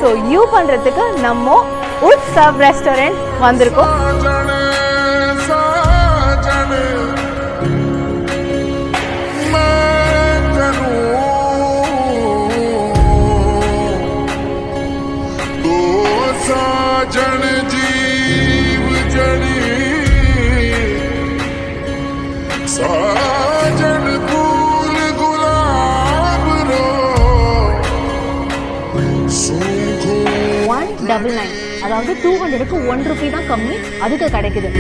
So U பண்ணுறதுக்கு நம்ம Utsav restaurant வந்திருக்கோம். அதாவது 200க்கு 1 ரூபாய் தான் கம்மி, அதுக்கு கிடைக்குது.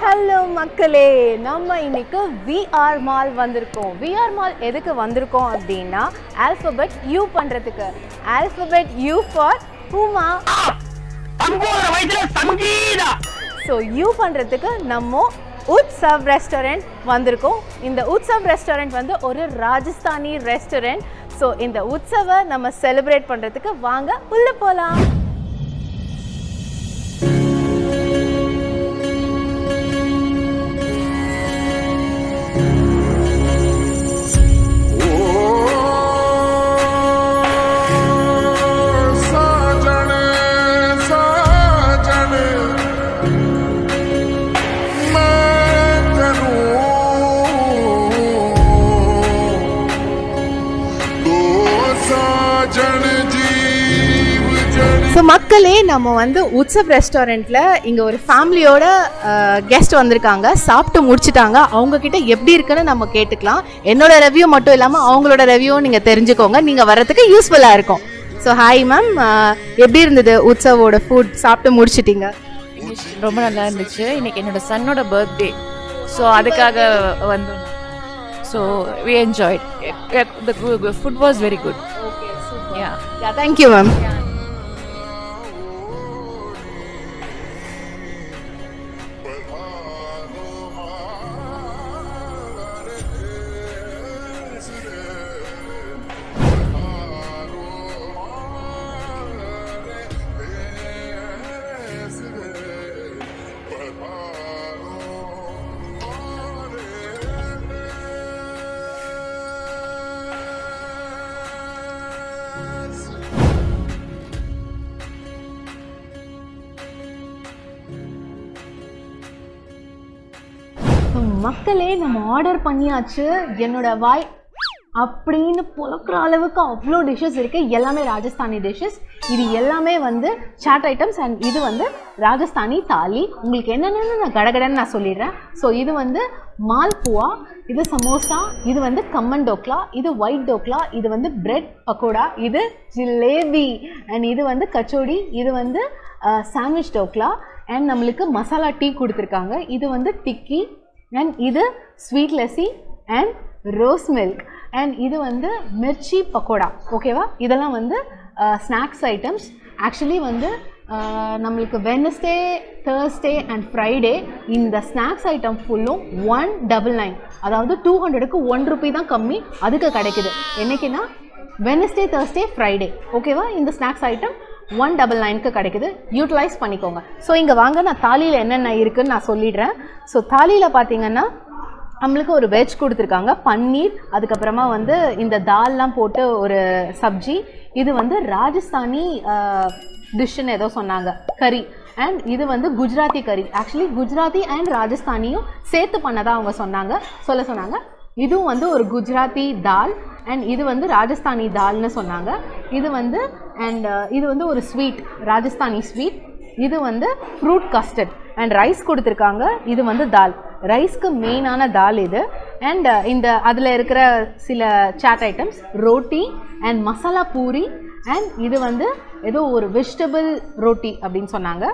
ஹலோ மக்களே, நம்ம இன்னைக்கு விஆர் மால் வந்திருக்கோம். விஆர் மால் எதுக்கு வந்திருக்கோம் அப்படின்னா ஆல்பபெட் யூ பண்ணுறதுக்கு. Alphabet U for Puma. So U பண்ணுறதுக்கு நம்ம உட்சவ் ரெஸ்டாரண்ட் வந்திருக்கோம். இந்த உட்சவ் ரெஸ்டாரண்ட் வந்து ஒரு ராஜஸ்தானி ரெஸ்டாரண்ட். ஸோ இந்த உட்சவை நம்ம செலிப்ரேட் பண்ணுறதுக்கு வாங்க உள்ள போகலாம். ஸோ மக்களே, நம்ம வந்து உட்சவ் ரெஸ்டாரண்ட்டில் இங்கே ஒரு ஃபேமிலியோட கெஸ்ட் வந்திருக்காங்க. சாப்பிட்டு முடிச்சுட்டாங்க. அவங்கக்கிட்ட எப்படி இருக்குன்னு நம்ம கேட்டுக்கலாம். என்னோட ரிவ்யூ மட்டும் இல்லாமல் அவங்களோட ரிவ்யூவும் நீங்கள் தெரிஞ்சுக்கோங்க. நீங்கள் வரதுக்கு யூஸ்ஃபுல்லாக இருக்கும். ஸோ ஹாய் மேம், எப்படி இருந்தது உட்சவோட ஃபுட்? சாப்பிட்டு முடிச்சிட்டிங்க? ரொம்ப நல்லா இருந்துச்சு. இன்னைக்கு என்னோட சன்னோட பர்த்டே, ஸோ அதுக்காக வந்து so we enjoyed. The food was very good. Okay, super. Yeah, thank you ma'am. மக்களே, நம்ம ஆர்டர் பண்ணியாச்சு. என்னோட வாய் அப்படின்னு பொழக்கிற அளவுக்கு அவ்வளோ டிஷ்ஷஸ் இருக்குது. எல்லாமே ராஜஸ்தானி டிஷ்ஷஸ். இது எல்லாமே வந்து சாட் ஐட்டம்ஸ் அண்ட் இது வந்து ராஜஸ்தானி தாலி. உங்களுக்கு என்னென்னு நான் கடகடன்னு நான் சொல்லிடுறேன். ஸோ இது வந்து மால்புவா, இது சமோசா, இது வந்து கம்மன் டோக்லா, இது ஒயிட் டோக்லா, இது வந்து பிரெட் பக்கோடா, இது ஜிலேபி அண்ட் இது வந்து கச்சோடி, இது வந்து சாண்ட்விச் டோக்லா அண்ட் நம்மளுக்கு மசாலா டீ கொடுத்துருக்காங்க. இது வந்து டிக்கி அண்ட் இது sweet lassi and rose milk and இது வந்து மிர்ச்சி பக்கோடா. ஓகேவா? இதெல்லாம் வந்து ஸ்நாக்ஸ் ஐட்டம்ஸ். ஆக்சுவலி வந்து நம்மளுக்கு வெனஸ்டே, தேர்ஸ்டே அண்ட் ஃப்ரைடே இந்த ஸ்நாக்ஸ் ஐட்டம் ஃபுல்லும் 199, அதாவது 200க்கு 1 ரூபாய் தான் கம்மி, அதுக்கு கிடைக்குது. என்னைக்குன்னா வெனஸ்டே, தேர்ஸ்டே, ஃப்ரைடே. ஓகேவா? இந்த ஸ்நாக்ஸ் ஐட்டம் 199க்கு கிடைக்குது. யூட்டிலைஸ் பண்ணிக்கோங்க. ஸோ இங்கே வாங்க, நான் தாலியில் என்னென்ன இருக்குதுன்னு நான் சொல்லிடுறேன். ஸோ தாலியில் பார்த்தீங்கன்னா நம்மளுக்கு ஒரு வெஜ் கொடுத்துருக்காங்க, பன்னீர், அதுக்கப்புறமா வந்து இந்த தால்லாம் போட்டு ஒரு சப்ஜி, இது வந்து ராஜஸ்தானி டிஷ்ஷுன்னு ஏதோ சொன்னாங்க, கறி, அண்ட் இது வந்து குஜராத்தி கறி. ஆக்சுவலி குஜராத்தி அண்ட் ராஜஸ்தானியும் சேர்த்து பண்ணதான் அவங்க சொன்னாங்க. இதுவும் வந்து ஒரு குஜராத்தி தால் அண்ட் இது வந்து ராஜஸ்தானி தால்னு சொன்னாங்க. இது வந்து அண்ட் இது வந்து ஒரு ஸ்வீட், ராஜஸ்தானி ஸ்வீட். இது வந்து ஃப்ரூட் கஸ்டர்ட் அண்ட் ரைஸ் கொடுத்துருக்காங்க. இது வந்து தால், ரைஸ்க்கு மெயினான தால் இது. அண்ட் இந்த அதில் இருக்கிற சில chaat items roti and masala puri and இது வந்து ஏதோ ஒரு வெஜிடபிள் ரோட்டி அப்படின்னு சொன்னாங்க.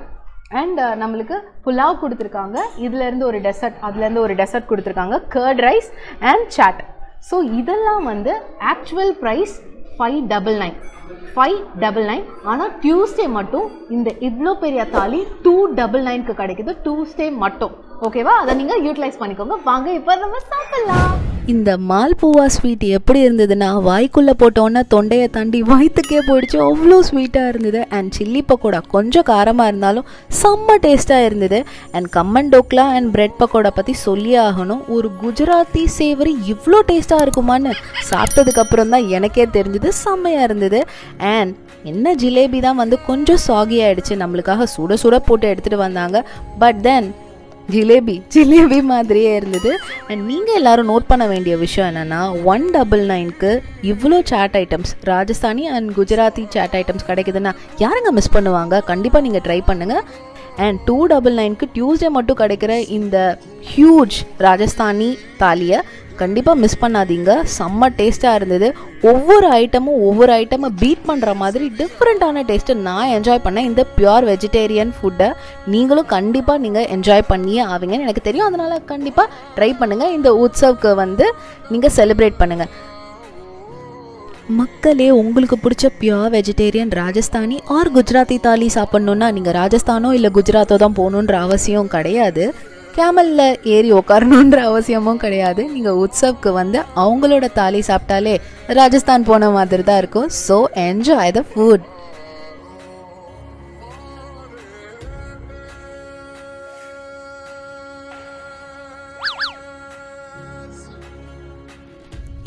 அண்ட் நம்மளுக்கு புலாவ் கொடுத்துருக்காங்க, இதுலேருந்து ஒரு டெசர்ட், அதுலேருந்து ஒரு டெசர்ட் கொடுத்துருக்காங்க, curd rice and chaat. So இதெல்லாம் வந்து ஆக்சுவல் ப்ரைஸ் 599. ஆனால் டியூஸ்டே மட்டும் இந்த இவ்வளோ பெரிய தாலி 299க்கு கிடைக்குது, டியூஸ்டே மட்டும். ஓகேவா? அதை நீங்கள் யூட்டிலைஸ் பண்ணிக்கோங்க. வாங்க இப்போ நம்ம சாப்பிடலாம். இந்த மால்புவா ஸ்வீட் எப்படி இருந்ததுன்னா வாய்க்குள்ளே போட்டோன்னே தொண்டையை தாண்டி வயிற்றுக்கே போயிடுச்சு, அவ்வளோ ஸ்வீட்டாக இருந்தது. அண்ட் சில்லி பக்கோடா கொஞ்சம் காரமாக இருந்தாலும் செம்ம டேஸ்ட்டாக இருந்தது. And come on dhokla and bread pakoda பற்றி சொல்லியே ஆகணும். ஒரு குஜராத்தி சேவரி இவ்வளோ டேஸ்ட்டாக இருக்குமான்னு சாப்பிட்டதுக்கப்புறம் தான் எனக்கே தெரிஞ்சது, செம்மையாக இருந்தது. அண்ட் என்ன ஜிலேபி தான் வந்து கொஞ்சம் சாகி ஆகிடுச்சு, நம்மளுக்காக சுட சுட போட்டு எடுத்துகிட்டு வந்தாங்க. பட் தென் ஜிலேபி மாதிரியே இருந்தது. அண்ட் நீங்கள் எல்லோரும் நோட் பண்ண வேண்டிய விஷயம் என்னென்னா 199க்கு இவ்வளோ chaat items, Rajasthani and Gujarati chaat items கிடைக்குதுன்னா யாருங்க மிஸ் பண்ணுவாங்க? கண்டிப்பாக நீங்கள் ட்ரை பண்ணுங்கள். அண்ட் 299க்கு டியூஸ்டே மட்டும் கிடைக்கிற இந்த ஹியூஜ் ராஜஸ்தானி தாலியை கண்டிப்பாக மிஸ் பண்ணாதீங்க. செம்ம டேஸ்ட்டாக இருந்தது. ஒவ்வொரு ஐட்டமும் பீட் பண்ணுற மாதிரி டிஃப்ரெண்ட்டான டேஸ்ட்டு நான் என்ஜாய் பண்ணேன். இந்த பியூர் வெஜிடேரியன் ஃபுட்டை நீங்களும் கண்டிப்பாக என்ஜாய் பண்ணியே ஆவீங்கன்னு எனக்கு தெரியும். அதனால் கண்டிப்பாக ட்ரை பண்ணுங்கள். இந்த உற்சவ்க்கு வந்து நீங்கள் செலிப்ரேட் பண்ணுங்கள். மக்களே, உங்களுக்கு பிடிச்ச pure vegetarian Rajasthani or Gujarati thali சாப்பிட்ணுன்னா நீங்கள் ராஜஸ்தானோ இல்லை குஜராத்தோ தான் போகணுன்ற அவசியம் கிடையாது. கேமலில் ஏறி உட்காரணுன்ற அவசியமும் கிடையாது. நீங்கள் உற்சவ்க்கு வந்து அவங்களோட தாலி சாப்பிட்டாலே ராஜஸ்தான் போன மாதிரி தான் இருக்கும். So enjoy the food.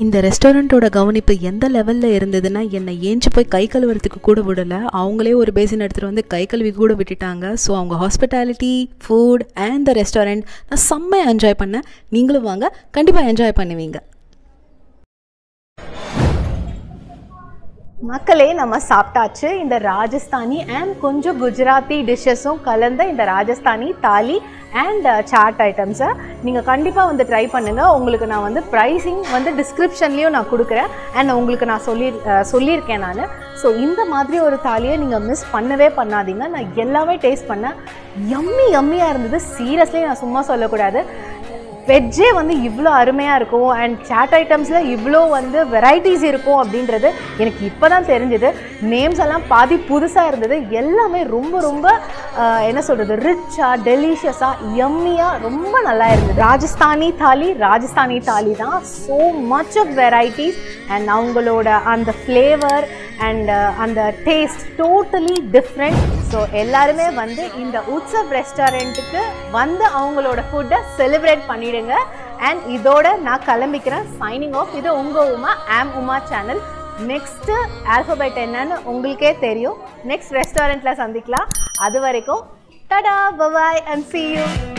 இந்த ரெஸ்டாரண்ட்டோட கவனிப்பு எந்த லெவலில் இருந்ததுன்னா என்னை ஏஞ்சி போய் கை கழுவுறதுக்கு கூட விடலை. அவங்களே ஒரு பேசின் எடுத்துகிட்டு வந்து கை கழுவி கூட விட்டுட்டாங்க. ஸோ அவங்க hospitality, food and the restaurant நான் செம்மையாக என்ஜாய் பண்ணேன். நீங்களும் வாங்க, கண்டிப்பாக என்ஜாய் பண்ணுவீங்க. மக்களே, நம்ம சாப்பிட்டாச்சு. இந்த ராஜஸ்தானி அண்ட் கொஞ்சம் குஜராத்தி டிஷ்ஷஸும் கலந்த இந்த ராஜஸ்தானி தாலி அண்ட் சாட் ஐட்டம்ஸை நீங்கள் கண்டிப்பாக வந்து ட்ரை பண்ணுங்கள். உங்களுக்கு நான் வந்து ப்ரைஸிங் வந்து டிஸ்கிரிப்ஷன்லேயும் நான் கொடுக்குறேன். அண்ட் உங்களுக்கு நான் சொல்லியிருக்கேன் நான். ஸோ இந்த மாதிரி ஒரு தாலியை நீங்கள் மிஸ் பண்ணவே பண்ணாதீங்க. நான் எல்லாமே டேஸ்ட் பண்ணேன், யம்மியாக இருந்தது. சீரியஸ்லி நான் சும்மா சொல்லக்கூடாது. வெஜ்ஜே வந்து இவ்வளோ அருமையாக இருக்கும் அண்ட் சாட் ஐட்டம்ஸில் இவ்வளோ வந்து வெரைட்டிஸ் இருக்கும் அப்படின்றது எனக்கு இப்போ தான் தெரிஞ்சுது. நேம்ஸ் எல்லாம் பாதி புதுசாக இருந்தது. எல்லாமே ரொம்ப என்ன சொல்கிறது, ரிச்சாக, டெலிஷியஸாக, யம்மியாக ரொம்ப நல்லா இருந்தது. ராஜஸ்தானி தாலி தான். So much of varieties and அவங்களோட அந்த ஃப்ளேவர் அண்ட் அந்த டேஸ்ட் டோட்டலி டிஃப்ரெண்ட். ஸோ எல்லாருமே வந்து இந்த உற்சவ் ரெஸ்டாரண்ட்டுக்கு வந்து அவங்களோட ஃபுட்டை செலிப்ரேட் பண்ணிவிடுங்க. அண்ட் இதோட நான் கிளம்பிக்கிறேன். Signing off. இது உங்கள் Uma, Uma channel. Next alphabet என்னன்னு உங்களுக்கே தெரியும். நெக்ஸ்ட் ரெஸ்டாரண்ட்டில் சந்திக்கலாம். அது வரைக்கும் டடா, பபாய் அண்ட் see you.